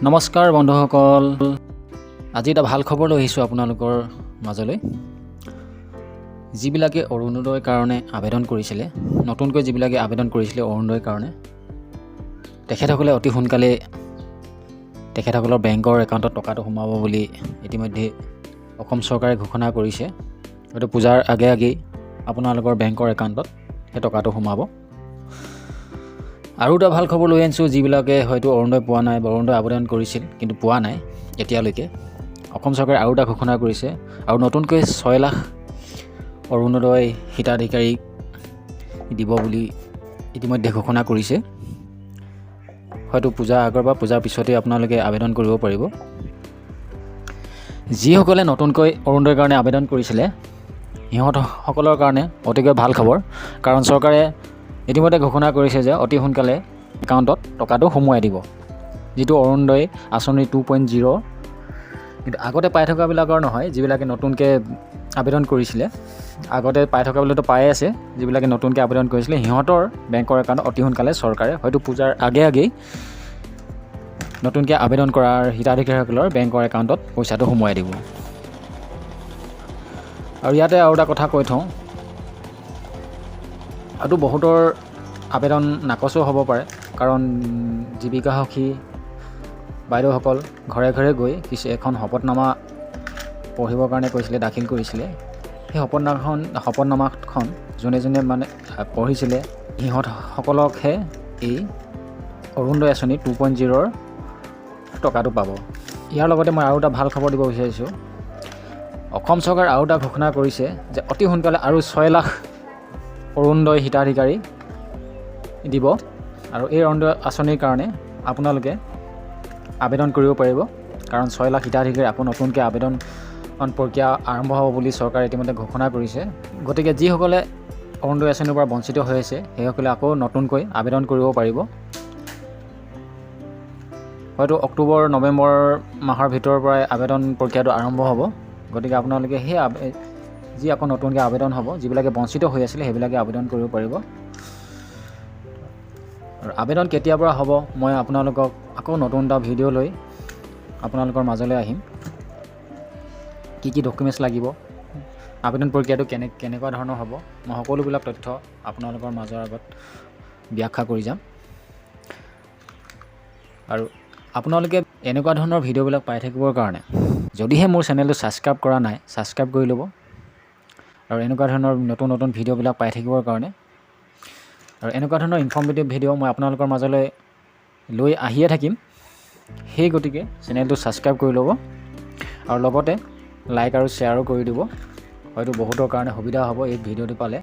নমস্কাৰ বন্ধুসকল, আজি এটা ভাল খবৰ লৈ আহিছোঁ আপোনালোকৰ মাজলৈ। যিবিলাকে অৰুণোদয়ৰ কাৰণে আবেদন কৰিছিলে, নতুনকৈ যিবিলাকে আবেদন কৰিছিলে অৰুণোদয়ৰ কাৰণে, তেখেতসকলে অতি সোনকালে তেখেতসকলৰ বেংকৰ একাউণ্টত টকাটো সোমাব বুলি ইতিমধ্যে অসম চৰকাৰে ঘোষণা কৰিছে। হয়তো পূজাৰ আগে আগেই আপোনালোকৰ বেংকৰ একাউণ্টত সেই টকাটো সোমাব। আৰু এটা ভাল খবৰ লৈ আনিছোঁ, যিবিলাকে হয়তো অৰুণোদয় পোৱা নাই বা অৰুণোদয় আবেদন কৰিছিল কিন্তু পোৱা নাই এতিয়ালৈকে। অসম চৰকাৰে আৰু এটা ঘোষণা কৰিছে আৰু নতুনকৈ 6 লাখ অৰুণোদয় হিতাধিকাৰীক দিব বুলি ইতিমধ্যে ঘোষণা কৰিছে। হয়তো পূজাৰ আগৰ বা পূজাৰ পিছতেই আপোনালোকে আবেদন কৰিব পাৰিব। যিসকলে নতুনকৈ অৰুণোদয়ৰ কাৰণে আবেদন কৰিছিলে সিহঁতসকলৰ কাৰণে অতিকৈ ভাল খবৰ, কাৰণ চৰকাৰে ইতিমধ্যে ঘোষণা কৰিছে যে অতি সোনকালে একাউণ্টত টকাটো সোমোৱাই দিব, যিটো অৰুণোদয় আঁচনি 2.0। কিন্তু আগতে পাই থকাবিলাকৰ নহয়, যিবিলাকে নতুনকৈ আবেদন কৰিছিলে। আগতে পাই থকাবিলাকতো পায়ে আছে, যিবিলাকে নতুনকৈ আবেদন কৰিছিলে সিহঁতৰ বেংকৰ একাউণ্টত অতি সোনকালে চৰকাৰে হয়তো পূজাৰ আগে আগেই নতুনকৈ আবেদন কৰাৰ হিতাধিকাৰীসকলৰ বেংকৰ একাউণ্টত পইচাটো সোমোৱাই দিব। আৰু ইয়াতে আৰু এটা কথা কৈ থওঁ, আৰু বহুতৰ আবেদন নাকচো হ'ব পাৰে, কাৰণ জীৱিকাসখী বাইদেউসকল ঘৰে ঘৰে গৈ এখন শপতনামা পঢ়িবৰ কাৰণে কৈছিলে, দাখিল কৰিছিলে। সেই শপতনামাখন যোনে যোনে মানে পঢ়িছিলে সিহঁতসকলকহে এই অৰুণোদয় আঁচনি 2.0ৰ টকাটো পাব। ইয়াৰ লগতে মই আৰু এটা ভাল খবৰ দিব বিচাৰিছোঁ। অসম চৰকাৰে আৰু এটা ঘোষণা কৰিছে যে অতি সোনকালে আৰু 6 লাখ অৰুণোদয় হিতাধিকাৰী দিব, আৰু এই অৰুণোদয় আঁচনিৰ কাৰণে আপোনালোকে আবেদন কৰিব পাৰিব, কাৰণ 6 লাখ হিতাধিকাৰী আকৌ নতুনকৈ আবেদন প্ৰক্ৰিয়া আৰম্ভ হ'ব বুলি চৰকাৰে ইতিমধ্যে ঘোষণা কৰিছে। গতিকে যিসকলে অৰুণোদয় আঁচনিৰ পৰা বঞ্চিত হৈ আছে সেইসকলে আকৌ নতুনকৈ আবেদন কৰিব পাৰিব। হয়তো অক্টোবৰ নৱেম্বৰ মাহৰ ভিতৰৰ পৰাই আবেদন প্ৰক্ৰিয়াটো আৰম্ভ হ'ব। গতিকে আপোনালোকে সেই যি আকৌ নতুনকৈ আবেদন হ'ব, যিবিলাকে বঞ্চিত হৈ আছিলে সেইবিলাকে আবেদন কৰিব পাৰিব। আৰু আবেদন কেতিয়াৰ পৰা হ'ব মই আপোনালোকক আকৌ নতুন এটা ভিডিঅ' লৈ আপোনালোকৰ মাজলৈ আহিম। কি কি ডকুমেণ্টছ লাগিব, আবেদন প্ৰক্ৰিয়াটো কেনেকুৱা ধৰণৰ হ'ব, মই সকলোবিলাক তথ্য আপোনালোকৰ মাজৰ আগত ব্যাখ্যা কৰি যাম। আৰু আপোনালোকে এনেকুৱা ধৰণৰ ভিডিঅ'বিলাক পাই থাকিবৰ কাৰণে যদিহে মোৰ চেনেলটো ছাবস্ক্ৰাইব কৰা নাই, ছাবস্ক্ৰাইব কৰি ল'ব। আৰু এনেকুৱা ধৰণৰ নতুন নতুন ভিডিঅ'বিলাক পাই থাকিবৰ কাৰণে, আৰু এনেকুৱা ধৰণৰ ইনফৰ্মেটিভ ভিডিঅ' মই আপোনালোকৰ মাজলৈ লৈ আহিয়ে থাকিম। সেই গতিকে চেনেলটো ছাবস্ক্ৰাইব কৰি ল'ব, আৰু লগতে লাইক আৰু শ্বেয়াৰো কৰি দিব। হয়তো বহুতৰ কাৰণে সুবিধা হ'ব এই ভিডিঅ'টো পালে।